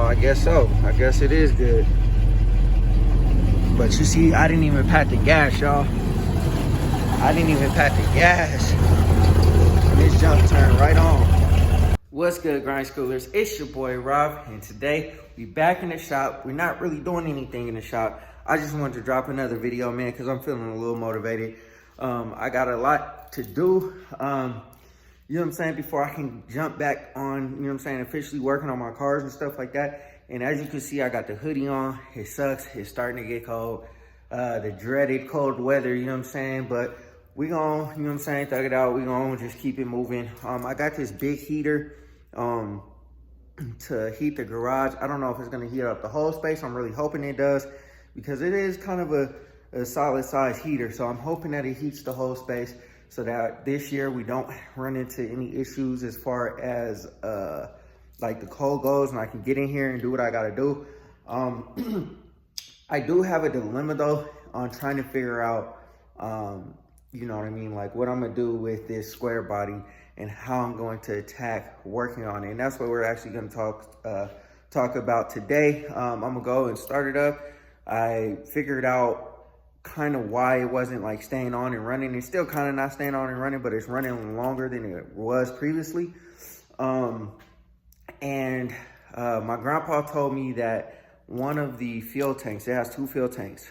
I guess so. I guess it is good. But you see, I didn't even pat the gas, y'all. I didn't even pat the gas. And this junk turned right on. What's good, grind schoolers? It's your boy Rob, and today we back in the shop. We're not really doing anything in the shop. I just wanted to drop another video, man, because I'm feeling a little motivated. I got a lot to do. You know what I'm saying, before I can jump back on, you know what I'm saying, officially working on my cars and stuff like that. And as you can see, I got the hoodie on. It sucks. It's starting to get cold. The dreaded cold weather, you know what I'm saying? But we gonna, you know what I'm saying, thug it out. We gonna just keep it moving. I got this big heater to heat the garage. I don't know if it's gonna heat up the whole space. I'm really hoping it does, because it is kind of a solid size heater. So I'm hoping that it heats the whole space, so that this year we don't run into any issues as far as like the cold goes, and I can get in here and do what I gotta do. I do have a dilemma though on trying to figure out, you know what I mean, like what I'm gonna do with this square body and how I'm going to attack working on it. And that's what we're actually gonna talk about today. I'm gonna go and start it up. I figured out kind of why it wasn't like staying on and running. It's still kind of not staying on and running, but it's running longer than it was previously. My grandpa told me that one of the fuel tanks, it has two fuel tanks.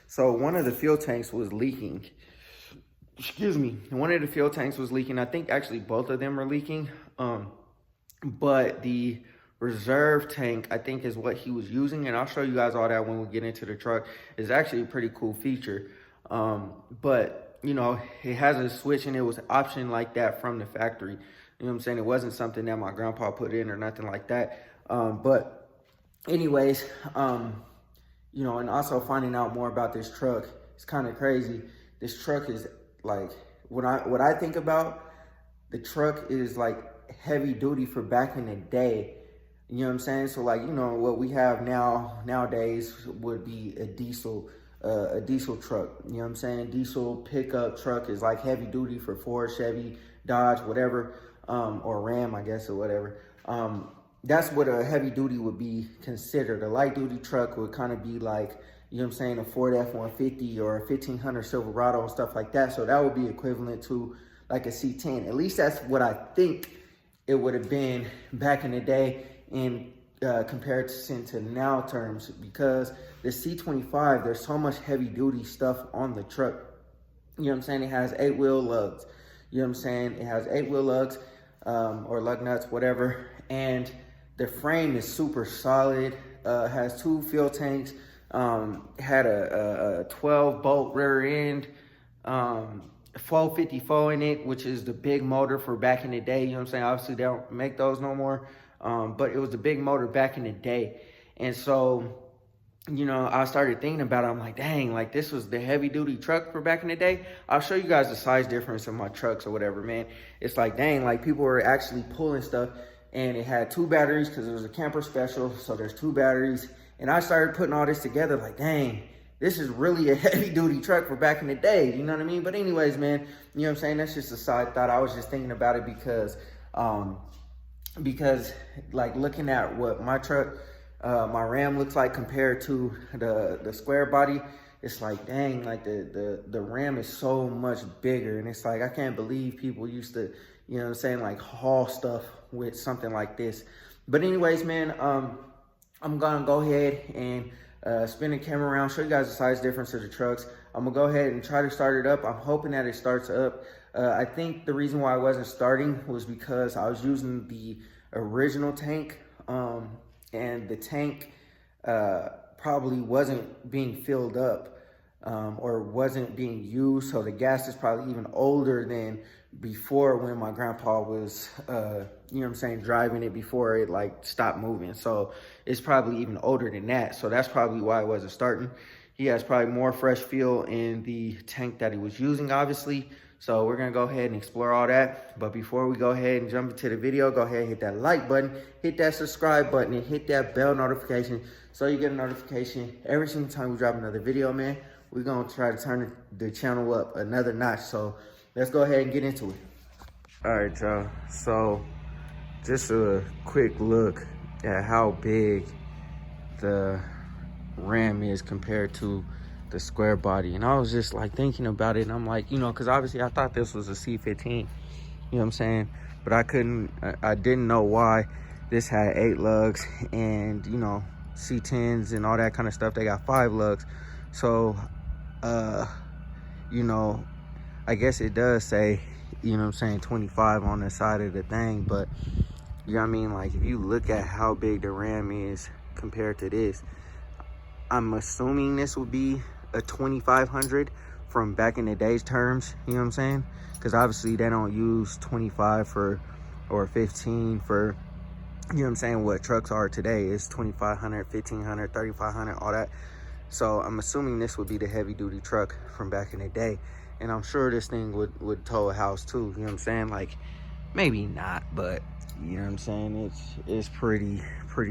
So one of the fuel tanks was leaking. Excuse me. One of the fuel tanks was leaking. I think actually both of them are leaking. But the reserve tank, I think, is what he was using, and I'll show you guys all that when we get into the truck. It's actually a pretty cool feature. But you know, it has a switch, and it was an option like that from the factory. You know what I'm saying? It wasn't something that my grandpa put in or nothing like that. But anyways, you know, and also finding out more about this truck, it's kind of crazy. This truck is like, what I think about, the truck is like heavy duty for back in the day. You know what I'm saying? So like, you know, what we have nowadays would be a diesel truck. You know what I'm saying? Diesel pickup truck is like heavy duty for Ford, Chevy, Dodge, whatever, or Ram, I guess, or whatever. That's what a heavy duty would be considered. A light duty truck would kind of be like, you know what I'm saying, a Ford F-150 or a 1500 Silverado and stuff like that. So that would be equivalent to like a C10. At least that's what I think it would have been back in the day in comparison to now terms, because the C25, there's so much heavy duty stuff on the truck. You know what I'm saying? It has 8-wheel lugs. You know what I'm saying? It has 8-wheel lugs, or lug nuts, whatever. And the frame is super solid. Has two fuel tanks. Had a 12 bolt rear end, 454 in it, which is the big motor for back in the day. You know what I'm saying? Obviously they don't make those no more. But it was the big motor back in the day. And so, you know, I started thinking about it. I'm like, dang, like this was the heavy duty truck for back in the day. I'll show you guys the size difference of my trucks or whatever, man. It's like, dang, like people were actually pulling stuff, and it had two batteries because it was a camper special. So there's two batteries. And I started putting all this together like, dang, this is really a heavy duty truck for back in the day. You know what I mean? But anyways, man, you know what I'm saying? That's just a side thought. I was just thinking about it because like looking at what my truck, my Ram looks like compared to the square body, it's like, dang, like the Ram is so much bigger. And it's like, I can't believe people used to, you know what I'm saying, like haul stuff with something like this. But anyways, man, I'm gonna go ahead and spin the camera around, show you guys the size difference of the trucks. I'm gonna go ahead and try to start it up. I'm hoping that it starts up. I think the reason why I wasn't starting was because I was using the original tank, and the tank probably wasn't being filled up, or wasn't being used. So the gas is probably even older than before, when my grandpa was, you know what I'm saying, driving it before it like stopped moving. So it's probably even older than that. So that's probably why I wasn't starting. He has probably more fresh fuel in the tank that he was using, obviously. So we're gonna go ahead and explore all that. But before we go ahead and jump into the video, go ahead and hit that like button, hit that subscribe button, and hit that bell notification so you get a notification every single time we drop another video, man. We're gonna try to turn the channel up another notch. So let's go ahead and get into it. All right, y'all. So just a quick look at how big the Ram is compared to the square body. And I was just like thinking about it, and I'm like, you know, because obviously I thought this was a C15, you know what I'm saying? But I didn't know why this had 8 lugs, and you know, C10s and all that kind of stuff, they got 5 lugs. So you know, I guess it does say, you know what I'm saying, 25 on the side of the thing, but you know what I mean, like if you look at how big the Ram is compared to this, I'm assuming this would be a 2500 from back in the day's terms, you know what I'm saying? Because obviously they don't use 25 for, or 15 for, you know what I'm saying, what trucks are today. It's 2500, 1500, 3500, all that. So I'm assuming this would be the heavy duty truck from back in the day. And I'm sure this thing would tow a house too, you know what I'm saying? Like, maybe not, but you know what I'm saying, it's pretty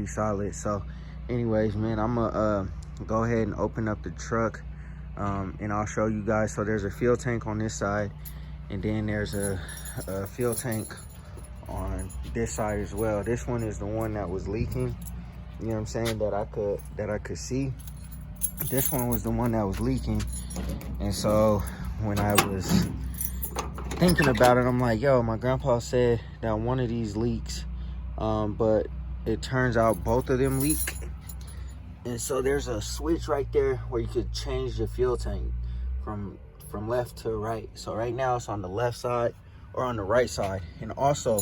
solid. So anyways, man, I'm gonna go ahead and open up the truck, and I'll show you guys. So there's a fuel tank on this side, and then there's a fuel tank on this side as well. This one is the one that was leaking, you know what I'm saying, that I could see. This one was the one that was leaking. And so when I was thinking about it, I'm like, yo, my grandpa said that one of these leaks, but it turns out both of them leak. And so there's a switch right there where you could change the fuel tank from left to right. So right now it's on the left side or on the right side. And also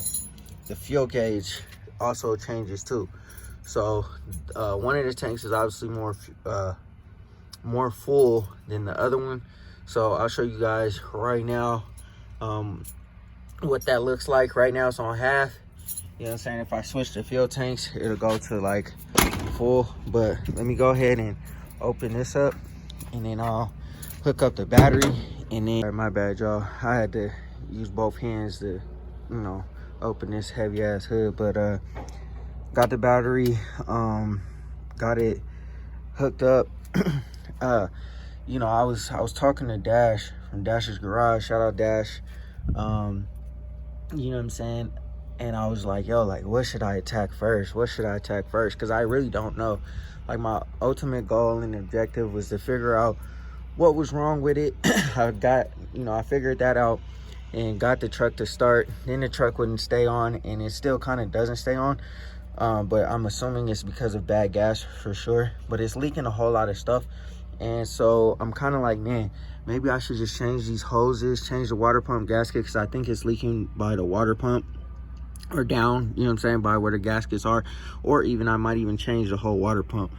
the fuel gauge also changes too. So one of the tanks is obviously more full than the other one. So I'll show you guys right now what that looks like. Right now it's on half. You know what I'm saying? If I switch the fuel tanks, it'll go to like full. But let me go ahead and open this up, and then I'll hook up the battery. And then, my bad, y'all, I had to use both hands to, you know, open this heavy ass hood. But got the battery, got it hooked up. You know, I was talking to Dash from Dash's Garage. Shout out Dash. You know what I'm saying? And I was like, yo, like, what should I attack first? What should I attack first? Because I really don't know. Like, my ultimate goal and objective was to figure out what was wrong with it. I figured that out and got the truck to start. Then the truck wouldn't stay on, and it still kind of doesn't stay on. But I'm assuming it's because of bad gas for sure. But it's leaking a whole lot of stuff. And so I'm kind of like, man, maybe I should just change these hoses, change the water pump gasket, because I think it's leaking by the water pump, or down, you know what I'm saying, by where the gaskets are. Or even I might even change the whole water pump,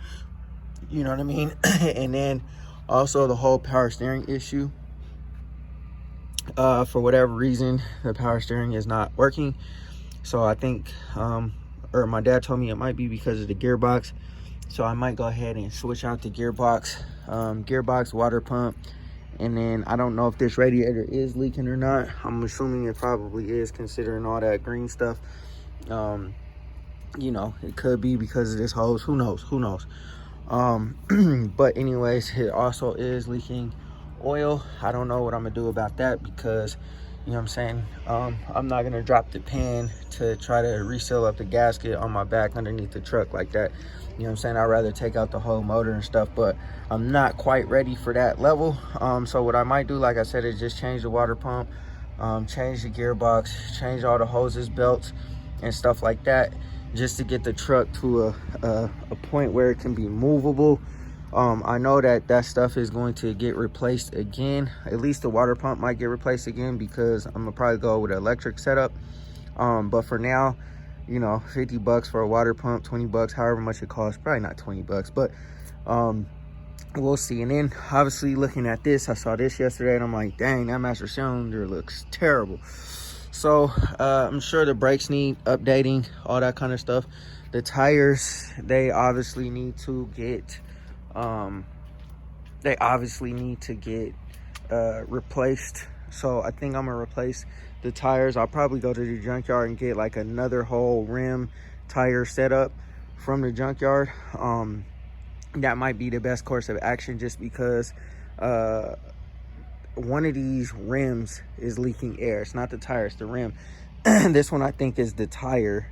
you know what I mean? And then also the whole power steering issue. For whatever reason, the power steering is not working. So I think, or my dad told me it might be because of the gearbox. So I might go ahead and switch out the gearbox, water pump. And then I don't know if this radiator is leaking or not. I'm assuming it probably is, considering all that green stuff. You know, it could be because of this hose. Who knows? But anyways, it also is leaking oil. I don't know what I'm gonna do about that, because, you know what I'm saying, I'm not gonna drop the pan to try to reseal up the gasket on my back underneath the truck like that. You know what I'm saying? I'd rather take out the whole motor and stuff, but I'm not quite ready for that level. So what I might do, like I said, is just change the water pump, change the gearbox, change all the hoses, belts, and stuff like that, just to get the truck to a point where it can be movable. I know that stuff is going to get replaced again. At least the water pump might get replaced again, because I'm gonna probably go with an electric setup. But for now, you know, 50 bucks for a water pump, 20 bucks, however much it costs. Probably not 20 bucks, but we'll see. And then obviously looking at this, I saw this yesterday and I'm like, dang, that master cylinder looks terrible. So I'm sure the brakes need updating, all that kind of stuff. The tires, they obviously need to get replaced. So I think I'm gonna replace the tires. I'll probably go to the junkyard and get like another whole rim tire setup from the junkyard. That might be the best course of action, just because one of these rims is leaking air. It's not the tire, it's the rim. This one I think is the tire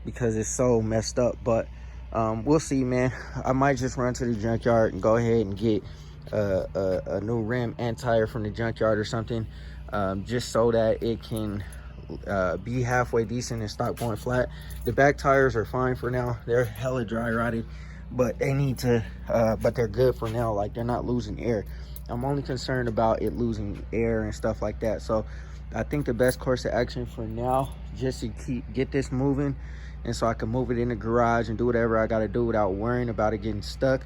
because it's so messed up. But we'll see, man. I might just run to the junkyard and go ahead and get a new rim and tire from the junkyard or something, just so that it can be halfway decent and stop going flat. The back tires are fine for now. They're hella dry rotted, but they need to but they're good for now. Like, they're not losing air. I'm only concerned about it losing air and stuff like that. So I think the best course of action for now, just to get this moving, and so I can move it in the garage and do whatever I got to do without worrying about it getting stuck,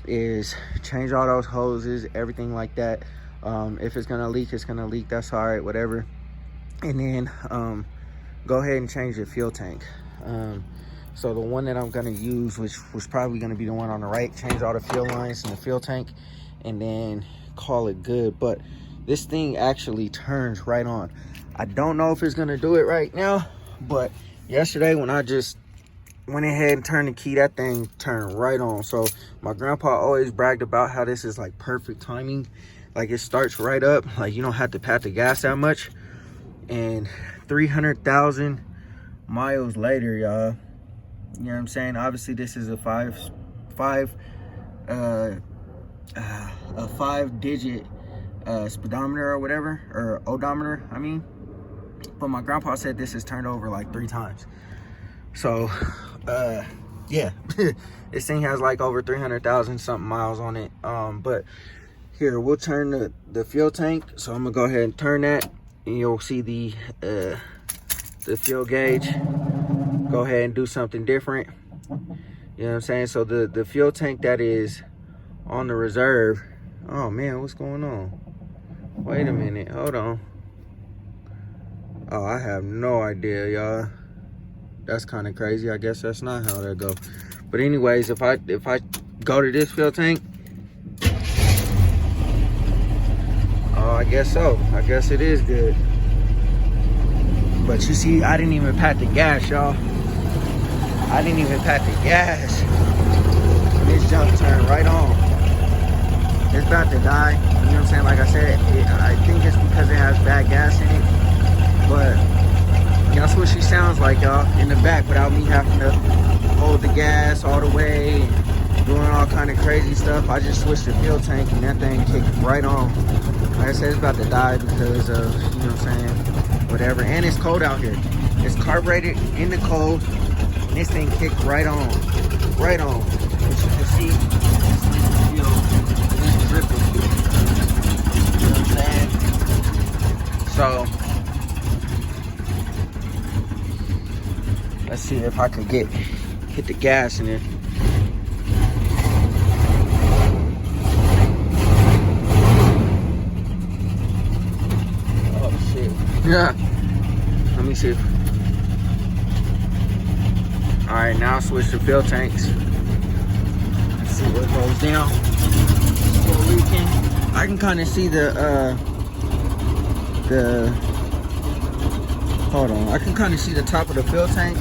is change all those hoses, everything like that. If it's gonna leak, it's gonna leak. That's all right, whatever. And then go ahead and change the fuel tank. So the one that I'm gonna use, which was probably gonna be the one on the right, change all the fuel lines in the fuel tank and then call it good. But this thing actually turns right on. I don't know if it's gonna do it right now, but yesterday when I just went ahead and turned the key, that thing turned right on. So my grandpa always bragged about how this is like perfect timing. Like, it starts right up, like you don't have to pat the gas that much. And 300,000 miles later, y'all, you know what I'm saying? Obviously this is a five-digit speedometer or whatever, or odometer, I mean. But my grandpa said this has turned over like 3 times. So yeah, this thing has like over 300,000 something miles on it. But here, we'll turn the fuel tank. So I'm gonna go ahead and turn that, and you'll see the fuel gauge go ahead and do something different. You know what I'm saying? So the fuel tank that is on the reserve, oh man, what's going on? Wait a minute, hold on. Oh, I have no idea, y'all. That's kind of crazy. I guess that's not how that go. But anyways, if I go to this fuel tank, oh, I guess so. I guess it is good. But you see, I didn't even pat the gas, y'all. I didn't even pat the gas. And this junk turned right on. It's about to die. You know what I'm saying? Like I said, I think it's because it has bad gas in it. But that's what she sounds like, y'all, in the back, without me having to hold the gas all the way and doing all kind of crazy stuff. I just switched the fuel tank and that thing kicked right on. Like I said, it's about to die because of, you know what I'm saying, whatever. And it's cold out here. It's carbureted in the cold, and this thing kicked right on. Right on. As you can see, you know, it's dripping. You know what I'm saying? So let's see if I can hit the gas in it. Oh shit. Yeah. Let me see. Alright, now switch to fuel tanks. Let's see what goes down. Still leaking. I can kinda see hold on. I can kinda see the top of the fuel tank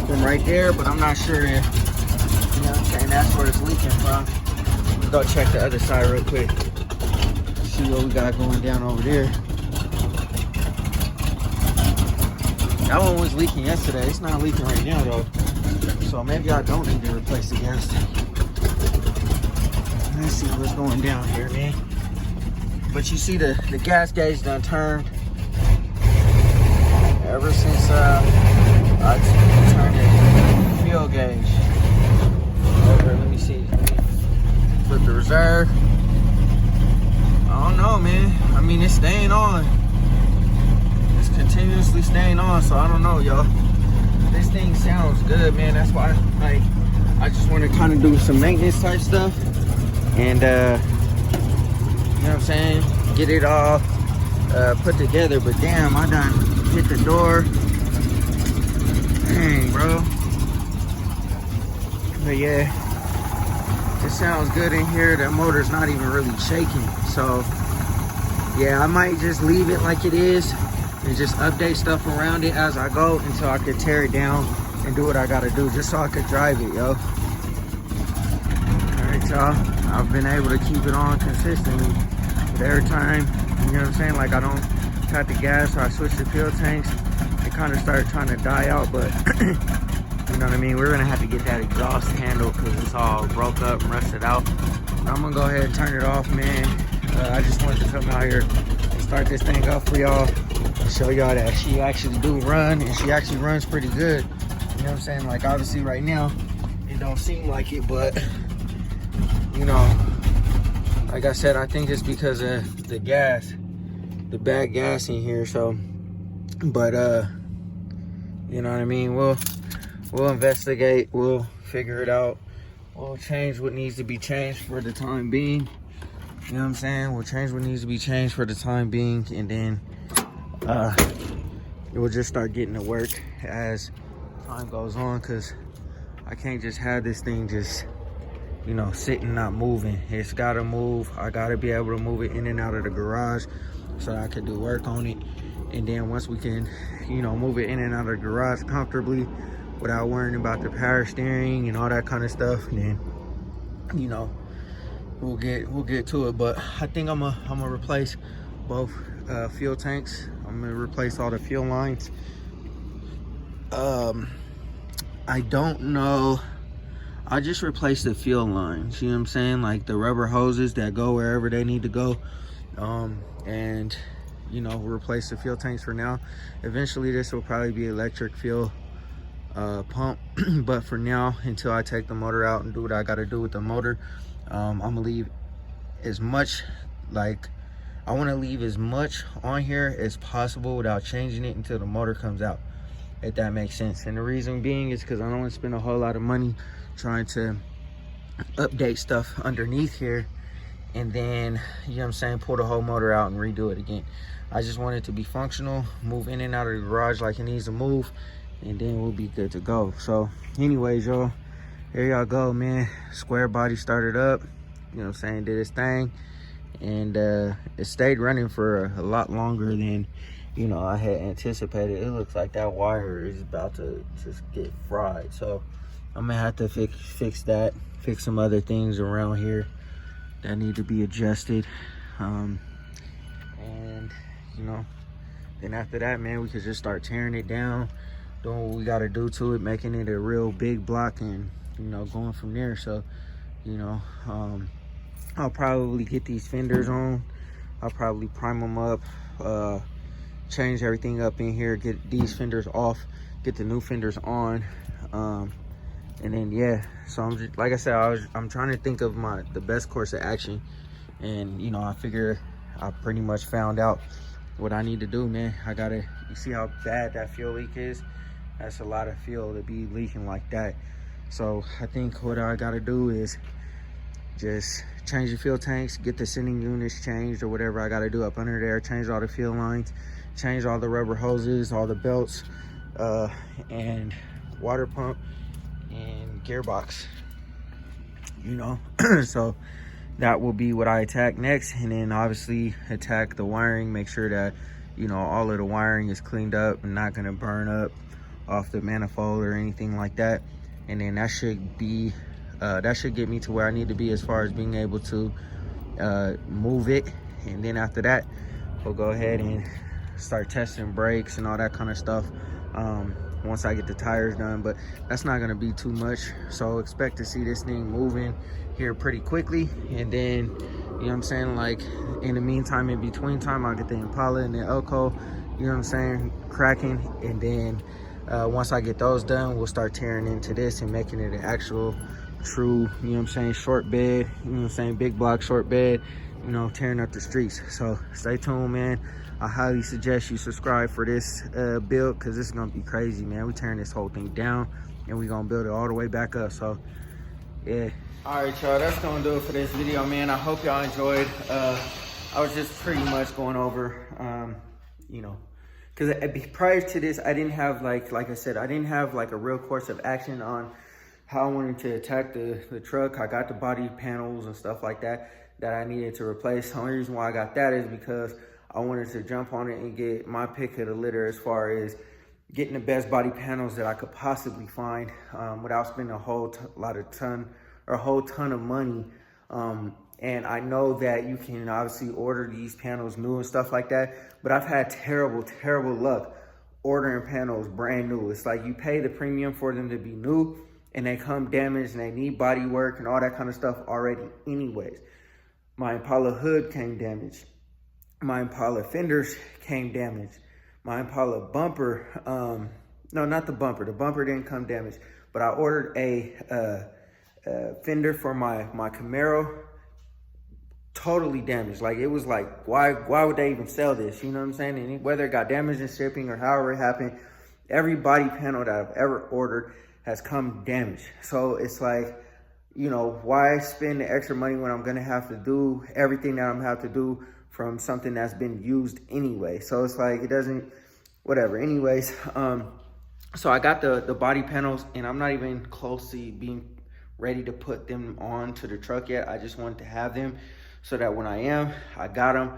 from right there, but I'm not sure if, you know what I'm saying, that's where it's leaking from. Let's go check the other side real quick. See what we got going down over there. That one was leaking yesterday. It's not leaking right now though. So maybe I don't need to replace the gas tank. Let's see what's going down here, man. But you see the gas gauge done turned. Ever since I turned the fuel gauge over, let me see. Let me flip the reserve. I don't know, man. I mean, it's staying on. It's continuously staying on, so I don't know, y'all. This thing sounds good, man. That's why, like, I just want to kind of do some maintenance type stuff, and you know what I'm saying, get it all put together. But damn, I done hit the door. Dang, bro. But yeah, it sounds good in here. The motor's not even really shaking. So yeah, I might just leave it like it is and just update stuff around it as I go until I could tear it down and do what I gotta do, just so I could drive it, yo. All right, y'all. I've been able to keep it on consistently, but every time, you know what I'm saying, like I don't cut the gas or I switch the fuel tanks, it kind of started trying to die out. But You know what I mean? We're gonna have to get that exhaust handle because it's all broke up and rusted out. But I'm gonna go ahead and turn it off, man. I just wanted to come out here and start this thing up for y'all and show y'all that she actually do run, and she actually runs pretty good. You know what I'm saying? Like, obviously right now it don't seem like it, but you know, like I said, I think it's because of the gas, the bad gas in here. So, but you know what I mean? We'll investigate, we'll figure it out, we'll change what needs to be changed for the time being. You know what I'm saying? We'll change what needs to be changed for the time being, and then we'll just start getting to work as time goes on, because I can't just have this thing just, you know, sitting not moving. It's gotta move. I gotta be able to move it in and out of the garage so that I can do work on it. And then once we can, you know, move it in and out of the garage comfortably without worrying about the power steering and all that kind of stuff, then, you know, we'll get to it. But I think I'm gonna replace both fuel tanks. I'm gonna replace all the fuel lines. I don't know, I just replaced the fuel lines, you know what I'm saying, like the rubber hoses that go wherever they need to go. And you know, we'll replace the fuel tanks for now. Eventually this will probably be electric fuel pump, but for now, until I take the motor out and do what I got to do with the motor, I'm gonna leave as much, like, I want to leave as much on here as possible without changing it until the motor comes out, if that makes sense. And the reason being is because I don't want to spend a whole lot of money trying to update stuff underneath here and then, you know what I'm saying, pull the whole motor out and redo it again. I just want it to be functional, move in and out of the garage like it needs to move, and then we'll be good to go. So anyways, y'all, here y'all go, man. Squarebody started up, you know what I'm saying, did its thing, and it stayed running for a lot longer than, you know, I had anticipated. It looks like that wire is about to just get fried, so I'm gonna have to fix that, fix some other things around here that need to be adjusted, and you know, then after that, man, we could just start tearing it down, doing what we got to do to it, making it a real big block, and you know, going from there. So, you know, I'll probably get these fenders on, I'll probably prime them up, change everything up in here, get these fenders off, get the new fenders on, and then yeah. So I'm just, like I said, I'm trying to think of the best course of action, and you know, I figure I pretty much found out what I need to do, man. You see how bad that fuel leak is? That's a lot of fuel to be leaking like that. So I think what I gotta do is just change the fuel tanks, get the sending units changed or whatever I gotta do up under there, change all the fuel lines, change all the rubber hoses, all the belts, and water pump and gearbox, you know. So that will be what I attack next, and then obviously attack the wiring, make sure that, you know, all of the wiring is cleaned up and not gonna burn up off the manifold or anything like that. And then that should be that should get me to where I need to be as far as being able to move it. And then after that, we'll go ahead and start testing brakes and all that kind of stuff once I get the tires done. But that's not gonna be too much, so expect to see this thing moving here pretty quickly. And then, you know what I'm saying, like in the meantime, in between time, I'll get the Impala and the Elko, you know what I'm saying, cracking. And then once I get those done, we'll start tearing into this and making it an actual true, you know what I'm saying, short bed, you know what I'm saying, big block short bed, you know, tearing up the streets. So stay tuned, man. I highly suggest you subscribe for this build, because this is gonna be crazy, man. We tearing this whole thing down and we gonna build it all the way back up. So yeah. All right, y'all, that's gonna do it for this video, man. I hope y'all enjoyed. I was just pretty much going over, you know, because prior to this, I didn't have, like I said, I didn't have like a real course of action on how I wanted to attack the truck. I got the body panels and stuff like that I needed to replace. The only reason why I got that is because I wanted to jump on it and get my pick of the litter as far as getting the best body panels that I could possibly find without spending a whole ton of money. And I know that you can obviously order these panels new and stuff like that, but I've had terrible luck ordering panels brand new. It's like you pay the premium for them to be new, and they come damaged and they need body work and all that kind of stuff already anyways. My Impala hood came damaged. My Impala fenders came damaged. My Impala bumper, no, not the bumper. The bumper didn't come damaged, but I ordered a fender for my Camaro, totally damaged. Like, it was like, why would they even sell this? You know what I'm saying? And whether it got damaged in shipping or however it happened, every body panel that I've ever ordered has come damaged. So it's like, you know, why spend the extra money when I'm gonna have to do everything that I'm gonna have to do from something that's been used anyway? So it's like, it doesn't, whatever. Anyways, so I got the body panels, and I'm not even close to being ready to put them onto the truck yet. I just wanted to have them so that when I got them,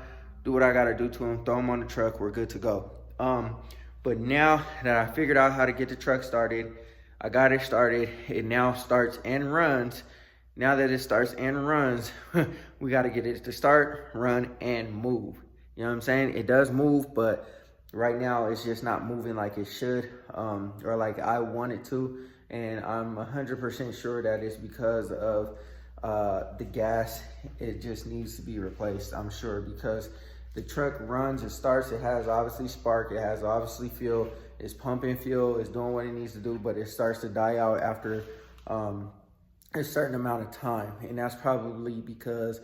do what I gotta do to them, throw them on the truck, we're good to go. But now that I figured out how to get the truck started, I got it started, it now starts and runs. Now that it starts and runs, we got to get it to start, run, and move. You know what I'm saying? It does move, but right now it's just not moving like it should, or like I want it to. And I'm 100% sure that it's because of the gas. It just needs to be replaced, I'm sure, because the truck runs, it starts, it has obviously spark, it has obviously fuel, it's pumping fuel, it's doing what it needs to do, but it starts to die out after a certain amount of time. And that's probably because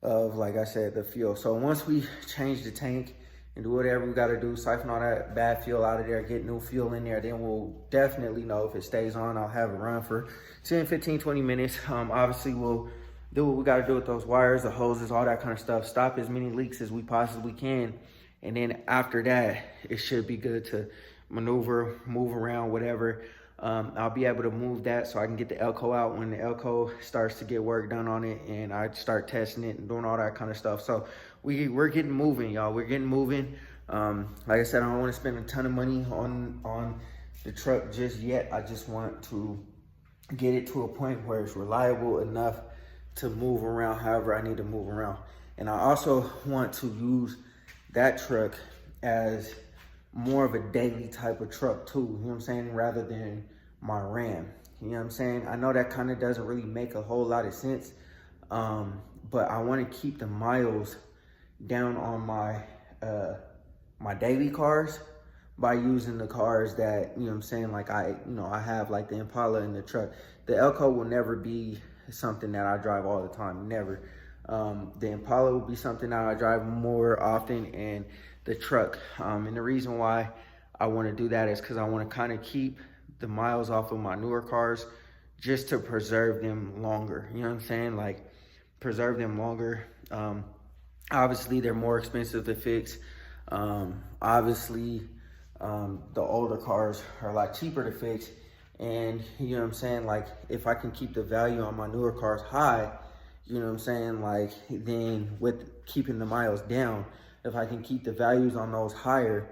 of, like I said, the fuel. So once we change the tank and do whatever we got to do, siphon all that bad fuel out of there, get new fuel in there, then we'll definitely know if it stays on. I'll have it run for 10, 15, 20 minutes. Obviously, we'll do what we got to do with those wires, the hoses, all that kind of stuff. Stop as many leaks as we possibly can. And then after that, it should be good to maneuver, move around, whatever. I'll be able to move that so I can get the Elco out when the Elco starts to get work done on it, and I start testing it and doing all that kind of stuff. So we're getting moving, y'all. We're getting moving. Like I said, I don't want to spend a ton of money on the truck just yet. I just want to get it to a point where it's reliable enough to move around however I need to move around. And I also want to use that truck as more of a daily type of truck too, you know what I'm saying, rather than my Ram. You know what I'm saying? I know that kind of doesn't really make a whole lot of sense, but I want to keep the miles down on my my daily cars by using the cars that, you know what I'm saying, like I have like the Impala in the truck. The Elco will never be something that I drive all the time, never. The Impala will be something that I drive more often, and the truck. And the reason why I want to do that is because I want to kind of keep the miles off of my newer cars just to preserve them longer. You know what I'm saying? Like, preserve them longer. Obviously, they're more expensive to fix. Obviously, the older cars are a lot cheaper to fix. And, you know what I'm saying? Like, if I can keep the value on my newer cars high, you know what I'm saying? Like, then with keeping the miles down, if I can keep the values on those higher,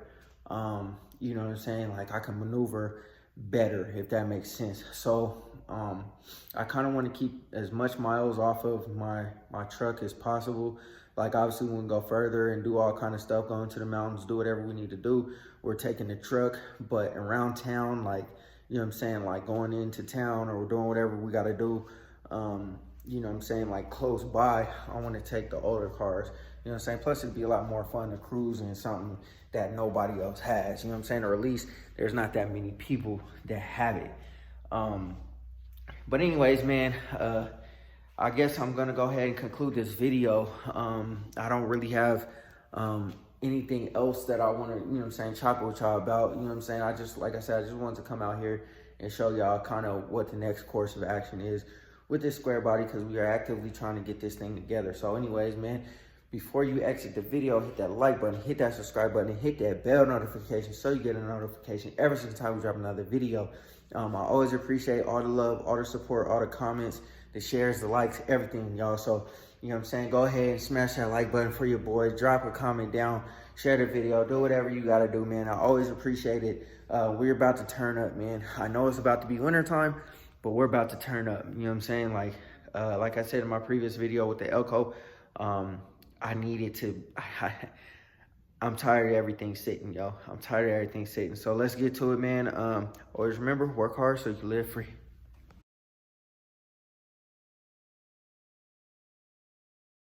you know what I'm saying? Like, I can maneuver better, if that makes sense. So I kind of want to keep as much miles off of my truck as possible. Like, obviously, we can go further and do all kind of stuff, go into the mountains, do whatever we need to do. We're taking the truck, but around town, like, you know what I'm saying? Like, going into town or doing whatever we got to do, you know what I'm saying? Like, close by, I want to take the older cars. You know what I'm saying? Plus, it'd be a lot more fun to cruise in something that nobody else has. You know what I'm saying? Or at least there's not that many people that have it. But anyways, man, I guess I'm going to go ahead and conclude this video. I don't really have anything else that I want to, you know what I'm saying, chop with y'all about. You know what I'm saying? I just, like I said, I just wanted to come out here and show y'all kind of what the next course of action is with this Squarebody, because we are actively trying to get this thing together. So anyways, man, before you exit the video, hit that like button, hit that subscribe button, and hit that bell notification so you get a notification every single time we drop another video. I always appreciate all the love, all the support, all the comments, the shares, the likes, everything, y'all. So, you know what I'm saying? Go ahead and smash that like button for your boys. Drop a comment down, share the video, do whatever you got to do, man. I always appreciate it. We're about to turn up, man. I know it's about to be wintertime, but we're about to turn up. You know what I'm saying? Like I said in my previous video with the Elco, I needed to, I'm tired of everything sitting, yo. I'm tired of everything sitting. So let's get to it, man. Always remember, work hard so you can live free.